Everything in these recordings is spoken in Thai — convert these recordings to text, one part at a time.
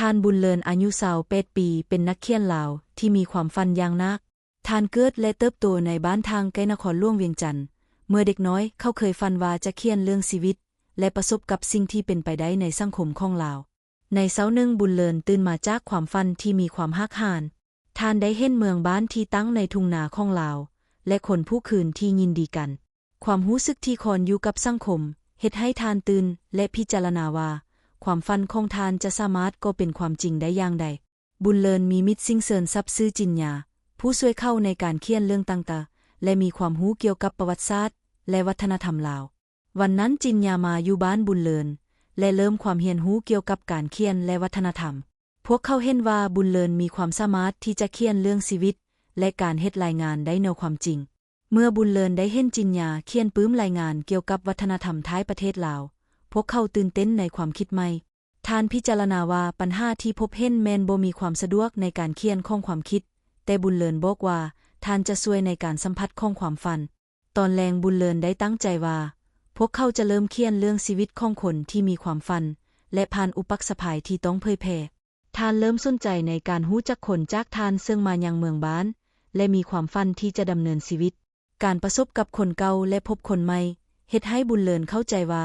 านบุญเลินอายุ28 ปีเป็นนักเขียนลาวที่มีความฝันอย่างนักทานเกิดและเติบโตในบ้านทางใกล้นครหลวงเวียงจันทน์เมื่อเด็กน้อยเขาเคยฝันว่าจะเขียนเรื่องชีวิตและประสบกับสิ่งที่เป็นไปได้ในสังคมของลาวในเช้าหนึ่งบุญเลินตื่นมาจากความฝันที่มีความหักหานทานได้เห็นเมืองบ้านที่ตั้งในทุ่งนาของลาวและคนผู้คืนที่ยินดีกันความรู้สึกที่คอนอยู่กับสังคมเฮ็ดให้ทานตื่นและพิจารณาว่าความฝันของทานจะสามารถก็เป็นความจริงได้อย่างใดบุญเลินมีมิตรซิ่งเซินซับซื้อจินยาผู้ช่วยเข้าในการเขียนเรื่องต่างๆและมีความรู้เกี่ยวกับประวัติศาสตร์และวัฒนธรรมลาววันนั้นจินยามาอยู่บ้านบุญเลินและเริ่มความเรียนรู้เกี่ยวกับการเขียนและวัฒนธรรมพวกเขาเห็นว่าบุญเลินมีความสามารถที่จะเขียนเรื่องชีวิตและการเฮ็ดรายงานได้แนวความจริงเมื่อบุญเลินได้เห็นจินยาเขียนปื้มรายงานเกี่ยวกับวัฒนธรรมท้ายประเทศลาวพวกเขาตื่นเต้นในความคิดใหม่ทานพิจารณาว่าปัญหาที่พบเห็นแม่นบ่มีความสะดวกในการเขียนของความคิดแต่บุญเลินบอกว่าทานจะช่วยในการสัมผัสของความฝันตอนแรงบุญเลินได้ตั้งใจว่าพวกเขาจะเริ่มเขียนเรื่องชีวิตของคนที่มีความฝันและผ่านอุปสรรคที่ต้องเผยแพร่ทานเริ่มสนใจในการรู้จักคนจากทานซึ่งมายังเมืองบ้านและมีความฝันที่จะดำเนินชีวิตการประสบกับคนเก่าและพบคนใหม่เฮ็ดให้บุญเลินเข้าใจว่า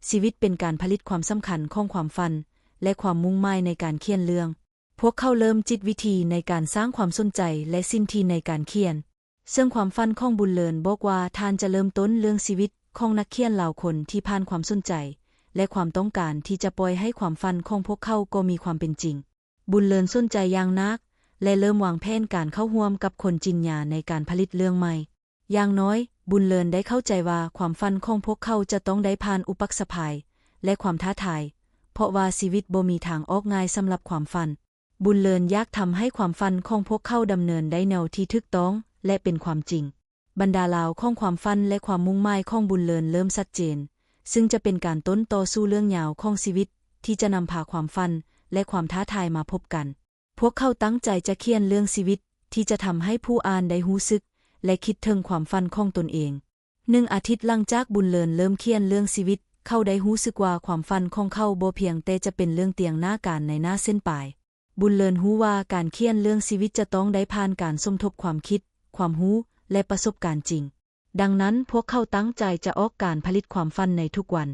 ชีวิตเป็นการผลิตความสำคัญของความฝันและความมุ่งหมายในการเขียนเรื่องพวกเขาเริ่มจิตวิธีในการสร้างความสนใจและสินทีในการเขียนซึ่งความฝันของบุญเลินบอกว่าทานจะเริ่มต้นเรื่องชีวิตของนักเขียนลาวคนที่ผ่านความสนใจและความต้องการที่จะปล่อยให้ความฝันของพวกเขาก็มีความเป็นจริงบุญเลินสนใจอย่างนักและเริ่มวางแผนการเข้าร่วมกับคนจินยาในการผลิตเรื่องใหม่อย่างน้อยบุญเลินได้เข้าใจว่าความฝันของพวกเขาจะต้องได้ผ่านอุปสรรคและความท้าทายเพราะว่าชีวิตบ่มีทางออกง่ายสำหรับความฝันบุญเลินอยากทำให้ความฝันของพวกเขาดำเนินได้แนวที่ถูกต้องและเป็นความจริงบรรดาลาวของความฝันและความมุ่งหมายของบุญเลินเริ่มชัดเจนซึ่งจะเป็นการต้นต่อสู้เรื่องยาวของชีวิตที่จะนำพาความฝันและความท้าทายมาพบกันพวกเขาตั้งใจจะเขียนเรื่องชีวิตที่จะทำให้ผู้อ่านได้รู้สึกและคิดถึงความฝันของตนเอง1 อาทิตย์หลังจากบุญเลินเริ่มเขียนเรื่องชีวิตเขาได้รู้สึกว่าความฝันของเขาบ่เพียงแต่จะเป็นเรื่องเตียงหน้าการในหน้าเส้นปลายบุญเลินรู้ว่าการเขียนเรื่องชีวิตจะต้องได้ผ่านการสมทบความคิดความรู้และประสบการณ์จริงดังนั้นพวกเขาตั้งใจจะออกการผลิตความฝันในทุกวัน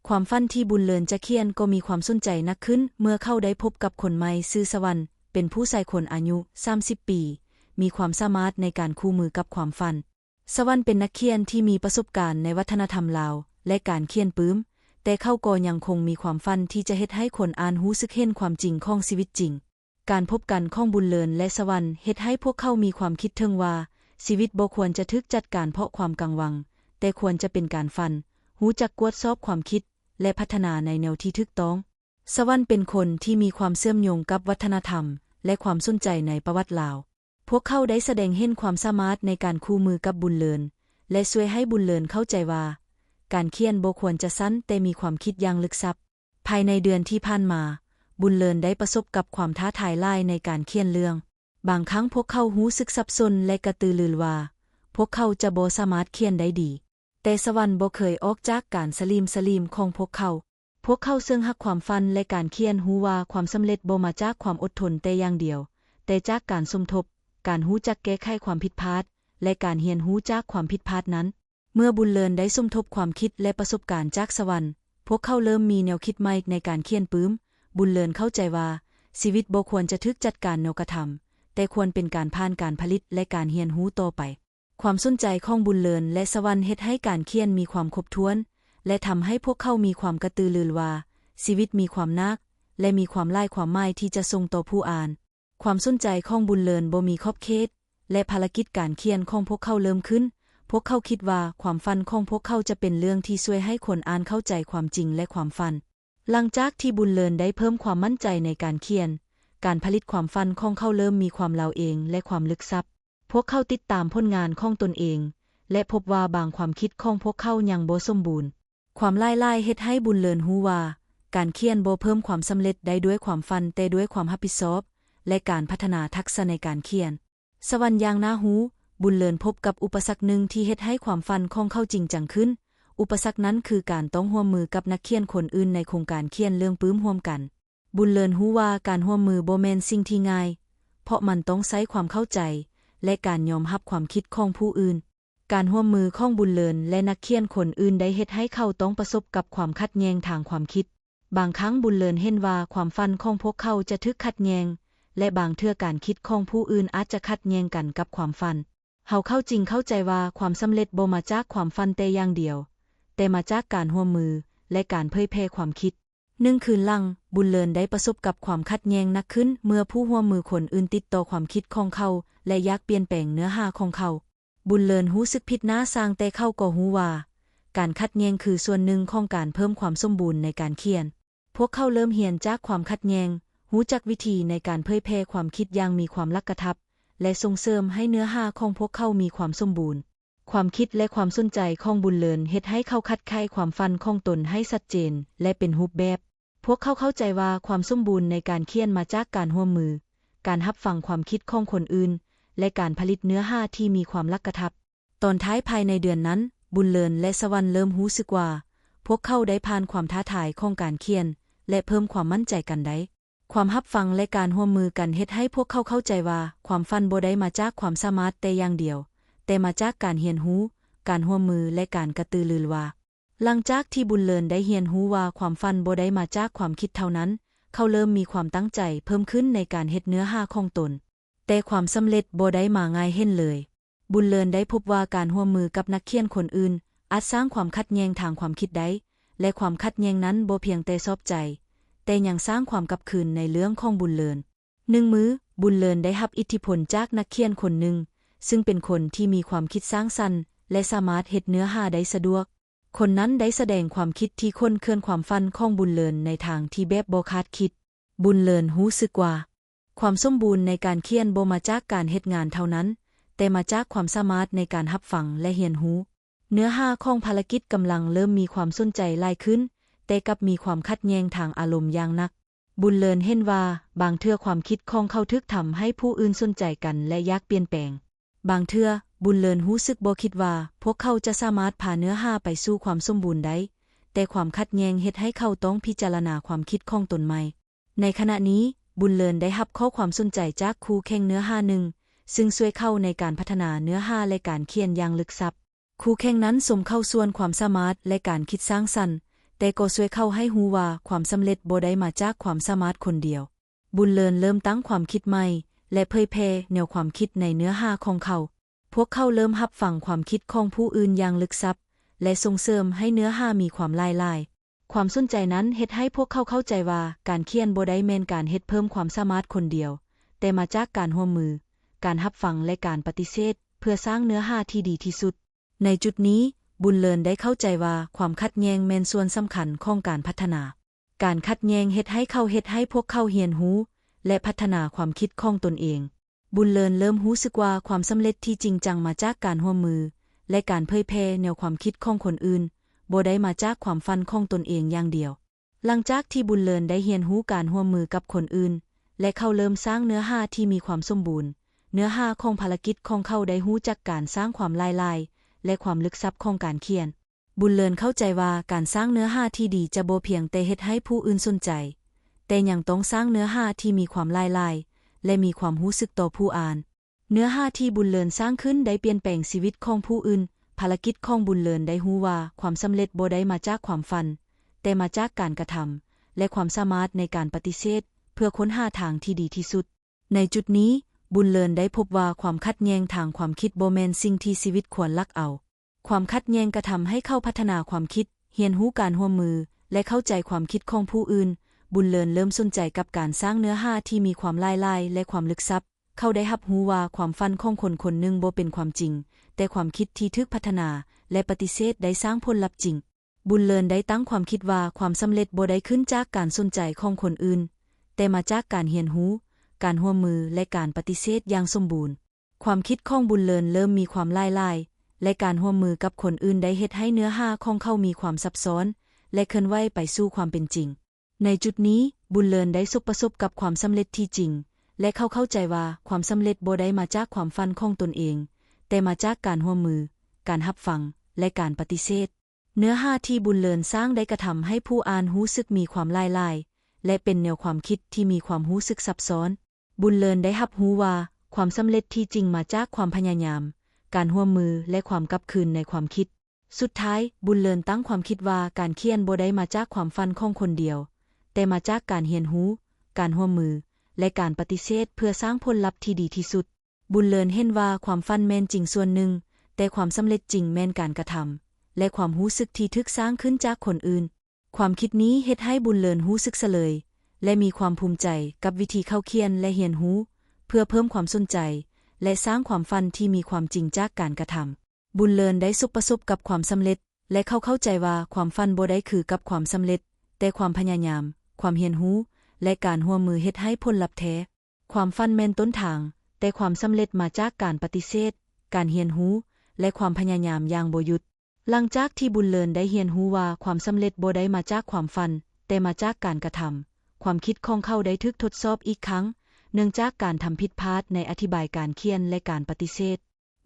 ความฝันที่บุญเลินจะเขียนก็มีความสนใจนักขึ้นเมื่อเขาได้พบกับคนใหม่ชื่อสวรรค์เป็นผู้ชายคนอายุ30 ปีมีความสามารถในการคู่มือกับความฝันสวรรค์เป็นนักเขียนที่มีประสบการณ์ในวัฒนธรรมลาวและการเขียนปื้มแต่เขาก็ยังคงมีความฝันที่จะเฮ็ดให้คนอ่านรู้สึกเห็นความจริงของชีวิตจริงการพบกันของบุญเลินและสวรรค์เฮ็ดให้พวกเขามีความคิดถึงว่าชีวิตบ่ควรจะถูกจัดการเพราะความกังวลแต่ควรจะเป็นการฝันรู้จักกวดสอบความคิดและพัฒนาในแนวที่ถูกต้องสวรรค์เป็นคนที่มีความเชื่อมโยงกับวัฒนธรรมและความสนใจในประวัติลาวพวกเขาได้แสดงเห็นความสามารถในการคู่มือกับบุญเลินและช่วยให้บุญเลินเข้าใจว่าการเขียนบ่ควรจะสั้นแต่มีความคิดอย่างลึกซับภายในเดือนที่ผ่านมาบุญเลินได้ประสบกับความท้าทายหลายในการเขียนเรื่องบางครั้งพวกเขารู้สึกสับสนและกระตือรือร้นพวกเขาจะบ่สามารถเขียนได้ดีแต่สวรรค์บ่เคยออกจากการสลีมของพวกเขาซึ่งฮักความฝันและการเขียนรู้ว่าความสำเร็จบ่มาจากความอดทนแต่อย่างเดียวแต่จากการสมทบการรู้จักแก้ไขความผิดพลาดและการเรียนรู้จากความผิดพลาดนั้นเมื่อบุญเลินได้สมทบความคิดและประสบการณ์จากสวรรค์พวกเขาเริ่มมีแนวคิดใหม่ในการเขียนปื้มบุญเลินเข้าใจว่าชีวิตบ่ควรจะถูกจัดการแนวกระทำแต่ควรเป็นการผ่านการผลิตและการเรียนรู้ต่อไปความสนใจของบุญเลินและสวรรค์เฮ็ดให้การเขียนมีความครบถ้วนและทำให้พวกเขามีความกระตือรือร้นว่าชีวิตมีความนักและมีความหลายความหมายที่จะส่งต่อผู้อ่านความสนใจของบุญเลินบ่มีขอบเขตและภารกิจการเขียนของพวกเขาเริ่มขึ้นพวกเขาคิดว่าความฝันของพวกเขาจะเป็นเรื่องที่ช่วยให้คนอ่านเข้าใจความจริงและความฝันหลังจากที่บุญเลินได้เพิ่มความมั่นใจในการเขียนการผลิตความฝันของเขาเริ่มมีความลาวเองและความลึกซับพวกเขาติดตามผลงานของตนเองและพบว่าบางความคิดของพวกเขายังบ่สมบูรณ์ความหลายเฮ็ดให้บุญเลินรู้ว่าการเขียนบ่เพิ่มความสำเร็จได้ด้วยความฝันแต่ด้วยความรับผิดชอบและการพัฒนาทักษะในการเขียนสวรรค์อย่างน่ารู้บุญเลินพบกับอุปสรรคหนึ่งที่เฮ็ดให้ความฝันของเขาจริงจังขึ้นอุปสรรคนั้นคือการต้องร่วมมือกับนักเขียนคนอื่นในโครงการเขียนเรื่องปื้มร่วมกัน บุญเลินรู้ว่าการร่วมมือบ่แม่นสิ่งที่ง่ายเพราะมันต้องใช้ความเข้าใจและการยอมรับความคิดของผู้อื่นการร่วมมือของบุญเลินและนักเขียนคนอื่นได้เฮ็ดให้เขาต้องประสบกับความขัดแย้งทางความคิดบางครั้งบุญเลินเห็นว่าความฝันของพวกเขาจะถูกขัดแย้งและบางเทื่อการคิดของผู้อื่นอาจจะขัดแย้งกันกับความฝันเฮาเข้าใจว่าความสำเร็จบ่มาจากความฝันแต่อย่างเดียวแต่มาจากการร่วมมือและการเผยแพร่ความคิดคืนหลังบุญเลินได้ประสบกับความขัดแย้งหนักขึ้นเมื่อผู้ร่วมมือคนอื่นติดต่อความคิดของเขาและอยากเปลี่ยนแปลงเนื้อหาของเขาบุญเลินรู้สึกผิดหน้าสร้างแต่เขาก็รู้ว่าการขัดแย้งคือส่วนหนึ่งของการเพิ่มความสมบูรณ์ในการเขียนพวกเขาเริ่มเรียนจากความขัดแย้งรู้จักวิธีในการเผยแพร่ความคิดอย่างมีความลักกระทับและส่งเสริมให้เนื้อหาของพวกเขามีความสมบูรณ์ความคิดและความสนใจของบุญเลินเฮ็ดให้เขาคัดค้านความฝันของตนให้ชัดเจนและเป็นรูปแบบพวกเขาเข้าใจว่าความสมบูรณ์ในการเขียนมาจากการร่วมมือการรับฟังความคิดของคนอื่นและการผลิตเนื้อหาที่มีความลักกระทับตอนท้ายภายในเดือนนั้นบุญเลินและสวรรค์เริ่มรู้สึกว่าพวกเขาได้ผ่านความท้าทายของการเขียนและเพิ่มความมั่นใจกันได้ความรับฟังและการร่วมมือกันเฮ็ดให้พวกเขาเข้าใจว่าความฝันบ่ได้มาจากความสามารถแต่อย่างเดียวแต่มาจากการเรียนรู้การร่วมมือและการกระตือรือร้นหลังจากที่บุญเลินได้เรียนรู้ว่าความฝันบ่ได้มาจากความคิดเท่านั้นเขาเริ่มมีความตั้งใจเพิ่มขึ้นในการเฮ็ดเนื้อหาของตนแต่ความสำเร็จบ่ได้มาง่ายเห็นเลยบุญเลินได้พบว่าการร่วมมือกับนักเขียนคนอื่นอาจสร้างความขัดแย้งทางความคิดได้และความขัดแย้งนั้นบ่เพียงแต่ชอบใจแต่ยังสร้างความกลับคืนในเรื่องของบุญเลินมื้อบุญเลินได้รับอิทธิพลจากนักเขียนคนหนึ่งซึ่งเป็นคนที่มีความคิดสร้างสรรค์และสามารถเฮ็ดเนื้อหาได้สะดวกคนนั้นได้แสดงความคิดที่ค้นเคลื่อนความฝันของบุญเลินในทางที่แบบบ่คาดคิดบุญเลินรู้สึกว่าความสมบูรณ์ในการเขียนบ่มาจากการเฮ็ดงานเท่านั้นแต่มาจากความสามารถในการรับฟังและเรียนรู้เนื้อหาของภารกิจกำลังเริ่มมีความสนใจหลายขึ้นแต่กับมีความขัดแย้งทางอารมณ์อย่างหนักบุญเลินเห็นว่าบางเทื่อความคิดของเขาถูกทำให้ผู้อื่นสนใจกันและอยากเปลี่ยนแปลงบางเทื่อบุญเลินรู้สึกบ่คิดว่าพวกเขาจะสามารถพาเนื้อหาไปสู่ความสมบูรณ์ได้แต่ความขัดแย้งเฮ็ดให้เขาต้องพิจารณาความคิดของตนใหม่ในขณะนี้บุญเลินได้รับข้อความสนใจจากครูแข่งเนื้อหาหนึ่งซึ่งช่วยเข้าในการพัฒนาเนื้อหาและการเขียนอย่างลึกซับครูแข่งนั้นสมเข้าส่วนความสามารถและการคิดสร้างสรรค์แต่ก็ช่วยเข้าให้รู้ว่าความสำเร็จบ่ได้มาจากความสามารถคนเดียวบุญเลินเริ่มตั้งความคิดใหม่และเผยแพร่แนวความคิดในเนื้อหาของเขาพวกเขาเริ่มรับฟังความคิดของผู้อื่นอย่างลึกซับและส่งเสริมให้เนื้อหามีความหลากหลายความสนใจนั้นเฮ็ดให้พวกเขาเข้าใจว่าการเขียนบ่ได้แม่นการเฮ็ดเพิ่มความสามารถคนเดียวแต่มาจากการร่วมมือการรับฟังและการปฏิเสธเพื่อสร้างเนื้อหาที่ดีที่สุดในจุดนี้บุญเลินได้เข้าใจว่าความขัดแย้งแม่นส่วนสำคัญของการพัฒนาการขัดแย้งเฮ็ดให้พวกเขาเรียนรู้และพัฒนาความคิดของตนเองบุญเลินเริ่มรู้สึกว่าความสำเร็จที่จริงจังมาจากการร่วมมือและการเผยแพร่แนวความคิดของคนอื่นบ่ได้มาจากความฝันของตนเองอย่างเดียวหลังจากที่บุญเลินได้เรียนรู้การร่วมมือกับคนอื่นและเขาเริ่มสร้างเนื้อหาที่มีความสมบูรณ์เนื้อหาของภารกิจของเขาได้รู้จักการสร้างความหลากหลายและความลึกซับของการเขียนบุญเลินเข้าใจว่าการสร้างเนื้อหาที่ดีจะบ่เพียงแต่เฮ็ดให้ผู้อื่นสนใจแต่ยังต้องสร้างเนื้อหาที่มีความหลากหลายและมีความรู้สึกต่อผู้อ่านเนื้อหาที่บุญเลินสร้างขึ้นได้เปลี่ยนแปลงชีวิตของผู้อื่นภารกิจของบุญเลินได้รู้ว่าความสำเร็จบ่ได้มาจากความฝันแต่มาจากการกระทำและความสามารถในการปฏิเสธเพื่อค้นหาทางที่ดีที่สุดในจุดนี้บุญเลินได้พบว่าความขัดแย้งทางความคิดบ่แม่นสิ่งที่ชีวิตควรรักเอาความขัดแย้งกระทำให้เขาพัฒนาความคิดเรียนรู้การร่วมมือและเข้าใจความคิดของผู้อื่นบุญเลินเริ่มสนใจกับการสร้างเนื้อหาที่มีความหลากหลายและความลึกซับเขาได้รับรู้ว่าความฝันของคนคนหนึ่งบ่เป็นความจริงแต่ความคิดที่ถูกพัฒนาและปฏิเสธได้สร้างผลลัพธ์จริงบุญเลินได้ตั้งความคิดว่าความสำเร็จบ่ได้ขึ้นจากการสนใจของคนอื่นแต่มาจากการเรียนรู้การร่วมมือและการปฏิเสธอย่างสมบูรณ์ความคิดของบุญเลินเริ่มมีความหลากหลายและการร่วมมือกับคนอื่นได้เฮ็ดให้เนื้อหาของเขามีความซับซ้อนและเคลื่อนไหวไปสู่ความเป็นจริงในจุดนี้บุญเลินได้ประสบกับความสำเร็จที่จริงและเขาเข้าใจว่าความสำเร็จบ่ได้มาจากความฝันของตนเองแต่มาจากการร่วมมือการรับฟังและการปฏิเสธเนื้อหาที่บุญเลินสร้างได้กระทำให้ผู้อ่านรู้สึกมีความหลากหลาย และเป็นแนวความคิดที่มีความรู้สึกซับซ้อน บุญเลินได้รับรู้ว่าความสำเร็จที่จริงมาจากความพยายาม การร่วมมือและความกลับคืนในความคิด สุดท้ายบุญเลินตั้งความคิดว่าการเขียนบ่ได้มาจากความฝันของคนเดียว แต่มาจากการเรียนรู้ การร่วมมือ และการปฏิเสธเพื่อสร้างผลลัพธ์ที่ดีที่สุด บุญเลินเห็นว่าความฝันแม่นจริงส่วนหนึ่ง แต่ความสำเร็จจริงแม่นการกระทำและความรู้สึกที่ถูกสร้างขึ้นจากคนอื่น ความคิดนี้เฮ็ดให้บุญเลินรู้สึกเสลยและมีความภูมิใจกับวิธีเข้าเขียนและเรียนรู้เพื่อเพิ่มความสนใจและสร้างความฝันที่มีความจริงจากการกระทำ บุญเลินได้ประสบกับความสำเร็จและเข้าใจว่าความฝันบ่ได้คือกับความสำเร็จแต่ความพยายาม ความเรียนรู้และการร่วมมือเฮ็ดให้ผลลัพธ์แท้ ความฝันแม่นต้นทางแต่ความสำเร็จมาจากการปฏิเสธ การเรียนรู้และความพยายามอย่างบ่หยุด หลังจากที่บุญเลินได้เรียนรู้ว่าความสำเร็จบ่ได้มาจากความฝันแต่มาจากการกระทำ ความคิดของเขาได้ถูกทดสอบอีกครั้งเนื่องจากการทำผิดพลาดในอธิบายการเขียนและการปฏิเสธ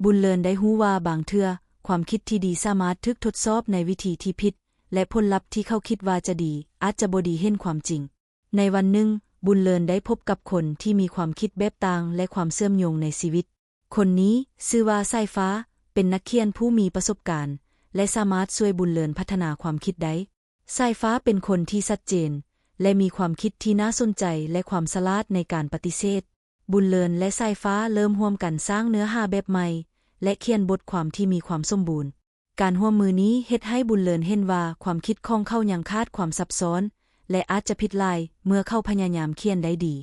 บุญเลินได้รู้ว่าบางเทื่อความคิดที่ดีสามารถถูกทดสอบในวิธีที่ผิดและผลลัพธ์ที่เขาคิดว่าจะดีอาจจะบ่ดีเห็นความจริง ในวันหนึ่งบุญเลินได้พบกับคนที่มีความคิดแบบต่างและความเชื่อมโยงในชีวิต คนนี้ชื่อว่าสายฟ้าเป็นนักเขียนผู้มีประสบการณ์และสามารถช่วยบุญเลินพัฒนาความคิดได้ สายฟ้าเป็นคนที่ชัดเจนและมีความคิดที่น่าสนใจและความฉลาดในการปฏิเสธ บุญเลินและสายฟ้าเริ่มร่วมกันสร้างเนื้อหาแบบใหม่และเขียนบทความที่มีความสมบูรณ์ การร่วมมือนี้เฮ็ดให้บุญเลินเห็นว่าความคิดของเขายังขาดความซับซ้อนและอาจจะผิดลายเมื่อเขาพยายามเขียนได้ดี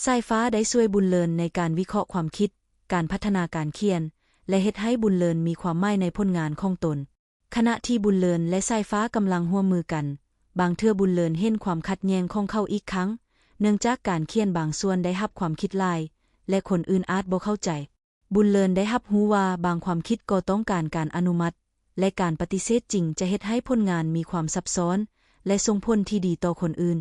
สายฟ้าได้ช่วยบุญเลินในการวิเคราะห์ความคิด การพัฒนาการเขียนและเฮ็ดให้บุญเลินมีความหมายในผลงานของตน ขณะที่บุญเลินและสายฟ้ากำลังร่วมมือกัน บางเทื่อบุญเลินเห็นความขัดแย้งของเขาอีกครั้ง เนื่องจากการเขียนบางส่วนได้รับความคิดลายและคนอื่นอาจบ่เข้าใจ บุญเลินได้รับรู้ว่าบางความคิดก็ต้องการการอนุมัติและการปฏิเสธจริงจะเฮ็ดให้ผลงานมีความซับซ้อนและส่งผลที่ดีต่อคนอื่น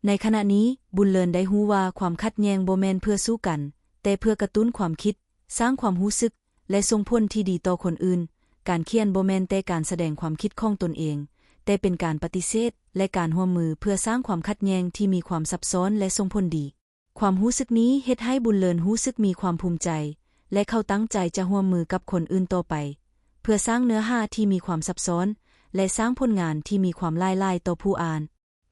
ในขณะนี้บุญเลินได้รู้ว่าความขัดแย้งบ่แม่นเพื่อสู้กันแต่เพื่อกระตุ้นความคิดสร้างความรู้สึกและส่งผลที่ดีต่อคนอื่น การเขียนบ่แม่นแต่การแสดงความคิดของตนเองแต่เป็นการปฏิเสธและการร่วมมือเพื่อสร้างความขัดแย้งที่มีความซับซ้อนและส่งผลดี ความรู้สึกนี้เฮ็ดให้บุญเลินรู้สึกมีความภูมิใจและเขาตั้งใจจะร่วมมือกับคนอื่นต่อไปเพื่อสร้างเนื้อหาที่มีความซับซ้อนและสร้างผลงานที่มีความหลากหลายต่อผู้อ่าน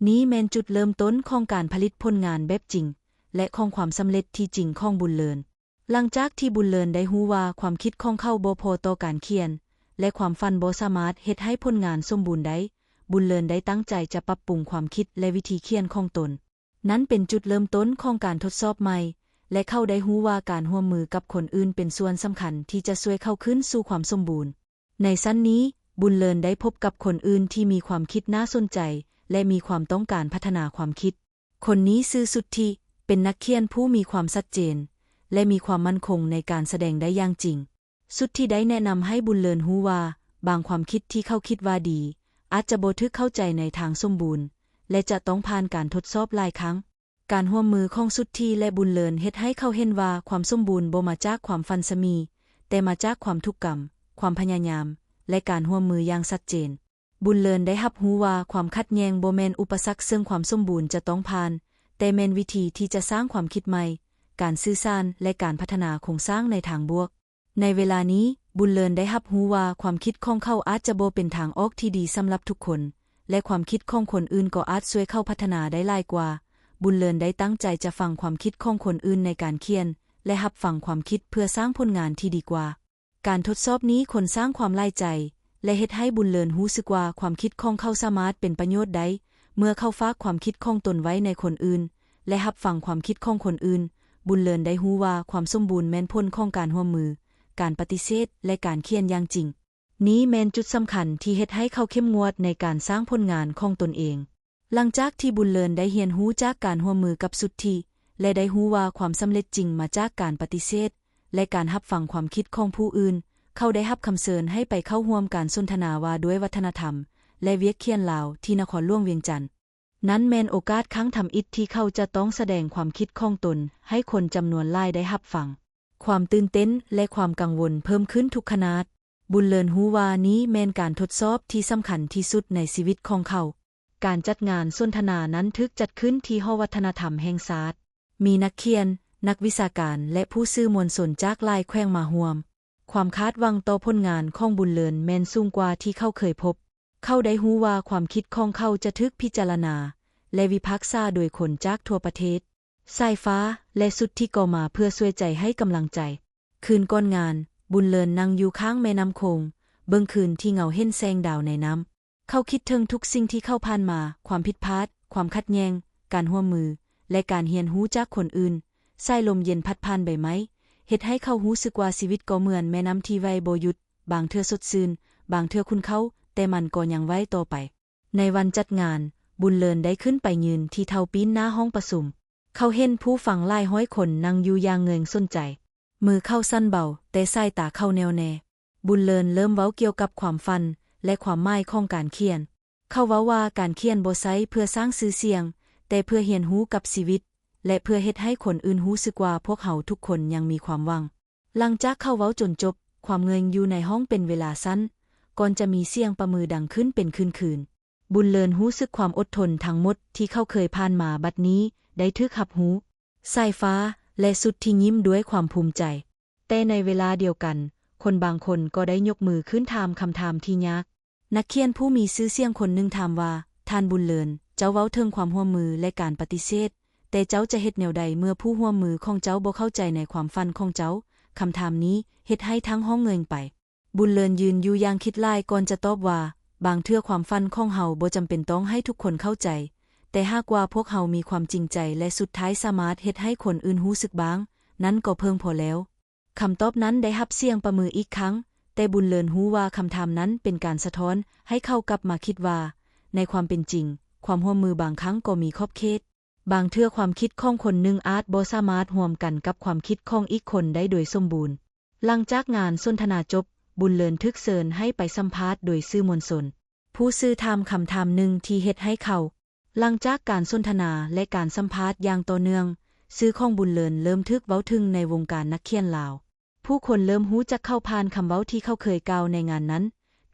นี้แม่นจุดเริ่มต้นของการผลิตผลงานแบบจริงและของความสำเร็จที่จริงของบุญเลิน หลังจากที่บุญเลินได้รู้ว่าความคิดของเขาบ่พอต่อการเขียนและความฝันบ่สามารถเฮ็ดให้ผลงานสมบูรณ์ได้บุญเลินได้ตั้งใจจะปรับปรุงความคิดและวิธีเขียนของตนนั้นเป็นจุดเริ่มต้นของการทดสอบใหม่และเขาได้รู้ว่าการร่วมมือกับคนอื่นเป็นส่วนสำคัญที่จะช่วยเขาขึ้นสู่ความสมบูรณ์ในชั้นนี้บุญเลินได้พบกับคนอื่นที่มีความคิดน่าสนใจและมีความต้องการพัฒนาความคิดคนนี้ชื่อสุทธิเป็นนักเขียนผู้มีความชัดเจนและมีความมั่นคงในการแสดงได้อย่างจริงสุทธิได้แนะนำให้บุญเลินรู้ว่าบางความคิดที่เขาคิดว่าดีอาจจะบ่ถูกเข้าใจในทางสมบูรณ์และจะต้องผ่านการทดสอบหลายครั้งการร่วมมือของสุทธิและบุญเลินเฮ็ดให้เขาเห็นว่าความสมบูรณ์บ่มาจากความฝันสมีแต่มาจากความทุกข์กรรมความพยายามและการร่วมมืออย่างชัดเจนบุญเลินได้รับรู้ว่าความขัดแย้งบ่แม่นอุปสรรคซึ่งความสมบูรณ์จะต้องผ่านแต่แม่นวิธีที่จะสร้างความคิดใหม่การสื่อสารและการพัฒนาโครงสร้างในทางบวกในเวลานี้บุญเลินได้รับรู้ว่าความคิดของเขาอาจจะบ่เป็นทางออกที่ดีสำหรับทุกคนและความคิดของคนอื่นก็อาจช่วยเขาพัฒนาได้หลายกว่าบุญเลินได้ตั้งใจจะฟังความคิดของคนอื่นในการเขียนและรับฟังความคิดเพื่อสร้างผลงานที่ดีกว่าการทดสอบนี้คนสร้างความไล่ใจและเฮ็ดให้บุญเลินรู้สึกว่าความคิดของเขาสามารถเป็นประโยชน์ได้เมื่อเขาฝากความคิดของตนไว้ในคนอื่นและรับฟังความคิดของคนอื่นบุญเลินได้รู้ว่าความสมบูรณ์แม่นผลของการร่วมมือการปฏิเสธและการเขียนอย่างจริงนี้แม่นจุดสำคัญที่เฮ็ดให้เขาเข้มงวดในการสร้างผลงานของตนเองหลังจากที่บุญเลินได้เรียนรู้จากการร่วมมือกับสุทธิและได้รู้ว่าความสำเร็จจริงมาจากการปฏิเสธและการรับฟังความคิดของผู้อื่นเขาได้รับคำเชิญให้ไปเข้าร่วมการสนทนาว่าด้วยวัฒนธรรมและเวียกเขียนลาวที่นครหลวงเวียงจันทน์นั้นแม่นโอกาสครั้งทำอิฐที่เขาจะต้องแสดงความคิดของตนให้คนจำนวนหลายได้รับฟังความตื่นเต้นและความกังวลเพิ่มขึ้นทุกขนาดบุญเลินรู้ว่านี้แม่นการทดสอบที่สำคัญที่สุดในชีวิตของเขา การจัดงานสนทนานั้นทึกจัดขึ้นที่หอวัฒนธรรมแห่งชาติมีนักเขียนนักวิชาการและผู้ซื่อมวลชนจากหลายแขวงมาร่วมความคาดหวังต่อผลงานของบุญเลินแม่นสูงกว่าที่เขาเคยพบเขาได้รู้ว่าความคิดของเขาจะทึกพิจารณาและวิพากษ์โดยคนจากทั่วประเทศสายฟ้าและสุดที่ก็มาเพื่อช่วยใจให้กำลังใจคืนก่อนงานบุญเลินนั่งอยู่ข้างแม่น้ำโขงเบิ่งคืนที่เงาเห็นแสงดาวในน้ำเขาคิดถึงทุกสิ่งที่เข้าผ่านมาความผิดพลาดความขัดแย้งการร่วมมือและการเรียนรู้จากคนอื่นสายลมเย็นพัดผ่านใบไม้เฮ็ดให้เขารู้สึกว่าชีวิตก็เหมือนแม่น้ำที่ไหวบ่หยุดบางเทื่อสดชื่นบางเทื่อคุ้นเขาแต่มันก็ยังไหวต่อไปในวันจัดงานบุญเลินได้ขึ้นไปยืนที่เท้าปีนหน้าห้องประชุมเขาเห็นผู้ฟังหลายร้อยคนนั่งอยู่อย่างเงยสนใจมือเข้าสั้นเบาแต่สายตาเข้าแน่วแน่บุญเลินเริ่มเว้าเกี่ยวกับความฝันและความหมายของการเขียนเขาเว้าว่าการเขียนบ่ใช่เพื่อสร้างชื่อเสียงแต่เพื่อเรียนรู้กับชีวิตและเพื่อเฮ็ดให้คนอื่นรู้สึกว่าพวกเขาทุกคนยังมีความหวังหลังจากเขาเว้าจนจบความเงยอยู่ในห้องเป็นเวลาสั้นก่อนจะมีเสียงประมือดังขึ้นเป็นคืนๆบุญเลินรู้สึกความอดทนทั้งหมดที่เขาเคยผ่านมาบัดนี้ได้ถูกรับรู้สายฟ้าและสุดที่ยิ้มด้วยความภูมิใจแต่ในเวลาเดียวกันคนบางคนก็ได้ยกมือขึ้นถามคำถามที่ยากนักเขียนผู้มีชื่อเสียงคนหนึ่งถามว่าท่านบุญเลินเจ้าเว้าถึงความร่วมมือและการปฏิเสธแต่เจ้าจะเฮ็ดแนวใดเมื่อผู้ร่วมมือของเจ้าบ่เข้าใจในความฝันของเจ้าคำถามนี้เฮ็ดให้ทั้งห้องเงยไปบุญเลินยืนอยู่อย่างคิดหลายก่อนจะตอบว่าบางเทื่อความฝันของเฮาบ่จำเป็นต้องให้ทุกคนเข้าใจแต่หากว่าพวกเฮามีความจริงใจและสุดท้ายสามารถเฮ็ดให้คนอื่นรู้สึกบ้างนั้นก็เพียงพอแล้วคำตอบนั้นได้รับเสียงประมืออีกครั้งแต่บุญเลินรู้ว่าคำถามนั้นเป็นการสะท้อนให้เขากลับมาคิดว่าในความเป็นจริงความร่วมมือบางครั้งก็มีขอบเขตบางเทื่อความคิดของคนหนึ่งอาจบ่สามารถร่วมกันกับความคิดของอีกคนได้โดยสมบูรณ์หลังจากงานสนทนาจบบุญเลินทึกเชิญให้ไปสัมภาษณ์โดยสื่อมวลชนผู้สื่อถามคำถามหนึ่งที่เฮ็ดให้เขาหลังจากการสนทนาและการสัมภาษณ์อย่างต่อเนื่องชื่อของบุญเลินเริ่มทึกเว้าถึงในวงการนักเขียนลาวผู้คนเริ่มรู้จักเข้าผ่านคำเว้าที่เขาเคยกล่าวในงานนั้น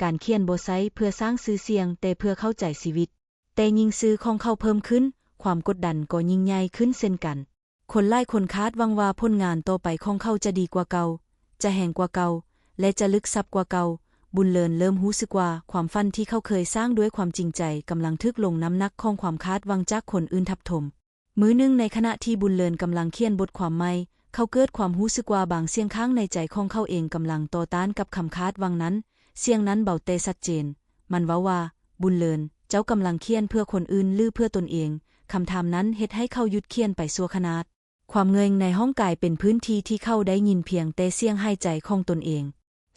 การเขียนบ่ใช่เพื่อสร้างชื่อเสียงแต่เพื่อเข้าใจชีวิตแต่ยิ่งชื่อของเขาเพิ่มขึ้นความกดดันก็ยิ่งใหญ่ขึ้นเช่นกันคนหลายคนคาดหวังว่าผลงานต่อไปของเขาจะดีกว่าเก่าจะแห่งกว่าเก่าและจะลึกซับกว่าเก่าบุญเลินเริ่มรู้สึกว่าความฝันที่เขาเคยสร้างด้วยความจริงใจกำลังทึกลงน้ำหนักของความคาดหวังจากคนอื่นทับถมมื้อหนึ่งในขณะที่บุญเลินกำลังเขียนบทความใหม่เขาเกิดความรู้สึกว่าบางเสียงข้างในใจของเขาเองกำลังต่อต้านกับคำคาดหวังนั้นเสียงนั้นเบาแต่ชัดเจนมันเว้าว่าบุญเลินเจ้ากำลังเขียนเพื่อคนอื่นหรือเพื่อตนเองคำถามนั้นเฮ็ดให้เขาหยุดเขียนไปชั่วขณะความเงยในห้องกายเป็นพื้นที่ที่เขาได้ยินเพียงแต่เสียงหายใจของตนเอง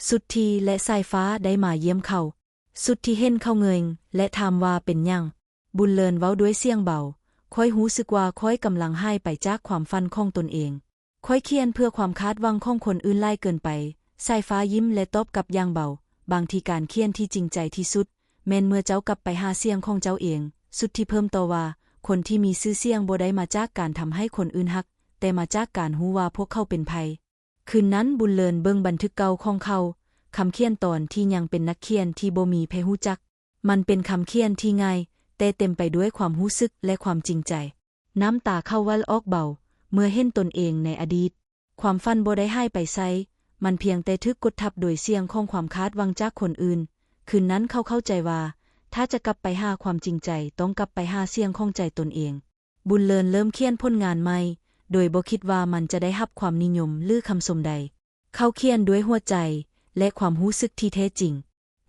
สุดทีและสายฟ้าได้มาเยี่ยมเขาสุดที่เห็นเขาเงยและถามว่าเป็นหยังบุญเลินเว้าด้วยเสียงเบาค่อยรู้สึกว่าค่อยกำลังหายไปจากความฝันของตนเองค่อยเขียนเพื่อความคาดหวังของคนอื่นหลายเกินไปสายฟ้ายิ้มและตอบกลับอย่างเบาบางทีการเขียนที่จริงใจที่สุดแม้นเมื่อเจ้ากลับไปหาเสียงของเจ้าเองสุดที่เพิ่มต่อว่าคนที่มีชื่อเสียงบ่ได้มาจากการทำให้คนอื่นฮักแต่มาจากการรู้ว่าพวกเขาเป็นไผคืนนั้นบุญเลินเบิ่งบันทึกเก่าของเขาคำเขียนตอนที่ยังเป็นนักเขียนที่บ่มีไผฮู้จักมันเป็นคำเขียนที่ง่ายแต่เต็มไปด้วยความรู้สึกและความจริงใจน้ำตาเข้าวัลออกเบาเมื่อเห็นตนเองในอดีตความฝันบ่ได้หายไปไสมันเพียงแต่ถูกกดทับโดยเสียงของความคาดหวังจากคนอื่นคืนนั้นเขาเข้าใจว่าถ้าจะกลับไปหาความจริงใจต้องกลับไปหาเสียงของใจตนเองบุญเลินเริ่มเขียนผลงานใหม่โดยบ่คิดว่ามันจะได้รับความนิยมหรือคำชมใดเขาเขียนด้วยหัวใจและความรู้สึกที่แท้จริง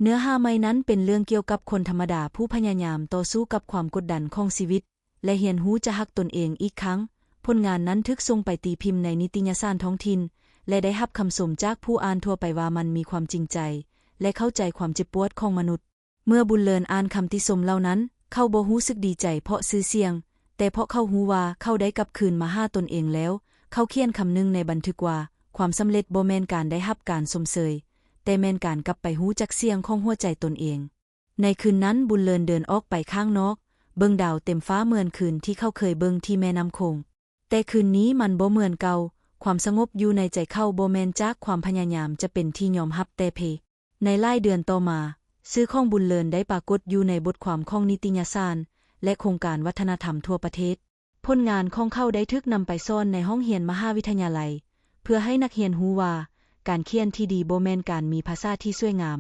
เนื้อหาใหม่นั้นเป็นเรื่องเกี่ยวกับคนธรรมดาผู้พยายามต่อสู้กับความกดดันของชีวิตและเรียนรู้จะฮักตนเองอีกครั้งผลงานนั้นถูกส่งไปตีพิมพ์ในนิตยสารท้องถิ่นและได้รับคำชมจากผู้อ่านทั่วไปว่ามันมีความจริงใจและเข้าใจความเจ็บปวดของมนุษย์เมื่อบุญเลินอ่านคำติชมเหล่านั้นเขาบ่รู้สึกดีใจเพราะชื่อเสียงแต่เพราะเขารู้ว่าเขาได้กลับคืนมาหาตนเองแล้วเขาเขียนคำหนึ่งในบันทึกว่าความสำเร็จบ่แม่นการได้รับการชมเชยแต่แม่นการกลับไปรู้จักเสียงของหัวใจตนเองในคืนนั้นบุญเลินเดินออกไปข้างนอกเบิ่งดาวเต็มฟ้าเหมือนคืนที่เขาเคยเบิ่งที่แม่น้ำโขงแต่คืนนี้มันบ่เหมือนเก่าความสงบอยู่ในใจเขาบ่แม่นจากความพยายามจะเป็นที่ยอมรับแต่เพในหลายเดือนต่อมา ชื่อของบุญเลินได้ปรากฏอยู่ในบทความของนิตยสารและโครงการวัฒนธรรมทั่วประเทศผลงานของเขาได้ถูกนำไปสอนในห้องเรียนมหาวิทยาลัยเพื่อให้นักเรียนรู้ว่าการเขียนที่ดีบ่แม่นการมีภาษาที่สวยงาม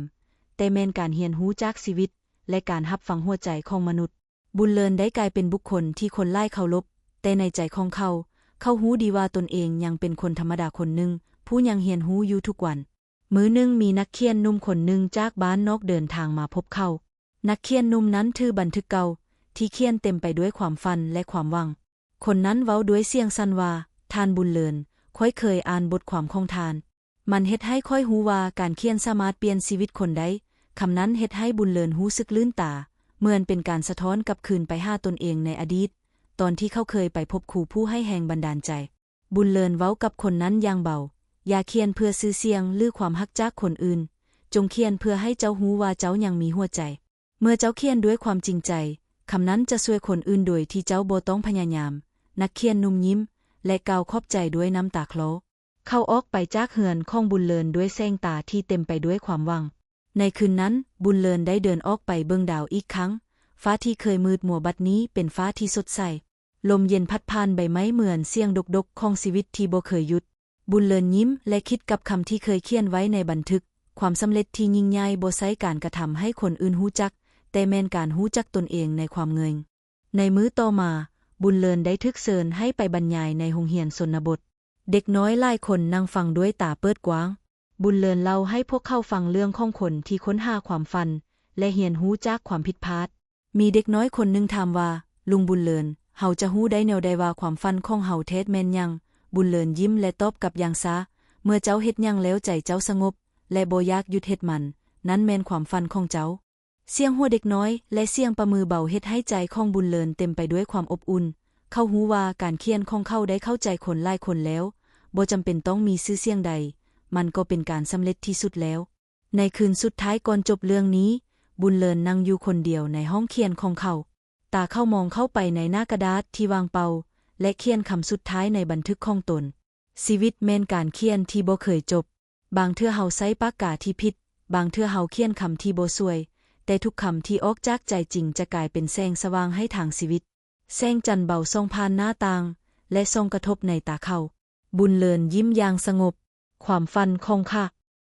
แต่แม่นการเรียนรู้จากชีวิตและการรับฟังหัวใจของมนุษย์บุญเลินได้กลายเป็นบุคคลที่คนหลายเคารพแต่ในใจของเขารู้ดีว่าตนเองยังเป็นคนธรรมดาคนหนึ่งผู้ยังเรียนรู้อยู่ทุกวันมื้อหนึ่งมีนักเขียนหนุ่มคนหนึ่งจากบ้านนอกเดินทางมาพบเขานักเขียนหนุ่มนั้นถือบันทึกเก่าที่เขียนเต็มไปด้วยความฝันและความหวังคนนั้นเว้าด้วยเสียงสั่นว่าท่านบุญเลินค่อยเคยอ่านบทความของท่านมันเฮ็ดให้ค่อยรู้ว่าการเขียนสามารถเปลี่ยนชีวิตคนได้คำนั้นเฮ็ดให้บุญเลินรู้สึกลื่นตาเหมือนเป็นการสะท้อนกลับคืนไปหาตนเองในอดีตตอนที่เขาเคยไปพบครูผู้ให้แรงบันดาลใจบุญเลินเว้ากับคนนั้นอย่างเบาอย่าเขียนเพื่อซื้อเสียงหรือความฮักจากคนอื่นจงเขียนเพื่อให้เจ้ารู้ว่าเจ้ายังมีหัวใจเมื่อเจ้าเขียนด้วยความจริงใจคำนั้นจะช่วยคนอื่นโดยที่เจ้าบ่ต้องพยายามนักเขียนนุ่มยิ้มและกล่าวขอบใจด้วยน้ำตาคลอเขาออกไปจากเฮือนของบุญเลินด้วยแสงตาที่เต็มไปด้วยความหวังในคืนนั้นบุญเลินได้เดินออกไปเบิ่งดาวอีกครั้งฟ้าที่เคยมืดมัวบัดนี้เป็นฟ้าที่สดใสลมเย็นพัดผ่านใบไม้เหมือนเสียงดกๆของชีวิตที่บ่เคยหยุดบุญเลินยิ้มและคิดกับคำที่เคยเขียนไว้ในบันทึกความสำเร็จที่ยิ่งใหญ่บ่ใช่การกระทำให้คนอื่นรู้จักแต่แม่นการรู้จักตนเองในความเงยในมื้อต่อมาบุญเลินได้ถูกเชิญให้ไปบรรยายในโรงเรียนชนบทเด็กน้อยหลายคนนั่งฟังด้วยตาเปิดกว้างบุญเลินเล่าให้พวกเขาฟังเรื่องของคนที่ค้นหาความฝันและเรียนรู้จากความผิดพลาดมีเด็กน้อยคนหนึ่งถามว่าลุงบุญเลินเฮาจะรู้ได้แนวใดว่าความฝันของเฮาแท้แม่นยังบุญเลินยิ้มและตอบกับอย่างช้าเมื่อเจ้าเฮ็ดหยังแล้วใจเจ้าสงบและบ่อยากหยุดเฮ็ดมันนั้นแม่นความฝันของเจ้าเสียงหัวเด็กน้อยและเสียงประมือเบาเฮ็ดให้ใจของบุญเลินเต็มไปด้วยความอบอุ่นเขารู้ว่าการเขียนของเขาได้เข้าใจคนหลายคนแล้วบ่จำเป็นต้องมีชื่อเสียงใดมันก็เป็นการสำเร็จที่สุดแล้วในคืนสุดท้ายก่อนจบเรื่องนี้บุญเลินนั่งอยู่คนเดียวในห้องเขียนของเขาตาเข้ามองเข้าไปในหน้ากระดาษที่วางเปล่าและเขียนคำสุดท้ายในบันทึกของตนชีวิตแม่นการเขียนที่บ่เคยจบบางเทื่อเฮาใช้ปากกาที่ผิดบางเทื่อเฮาเขียนคำที่บ่สวยแต่ทุกคำที่ออกจากใจจริงจะกลายเป็นแสงสว่างให้ทางชีวิตแสงจันทร์เบาส่องผ่านหน้าต่างและส่องกระทบในตาเขาบุญเลินยิ้มอย่างสงบความฝันของข้า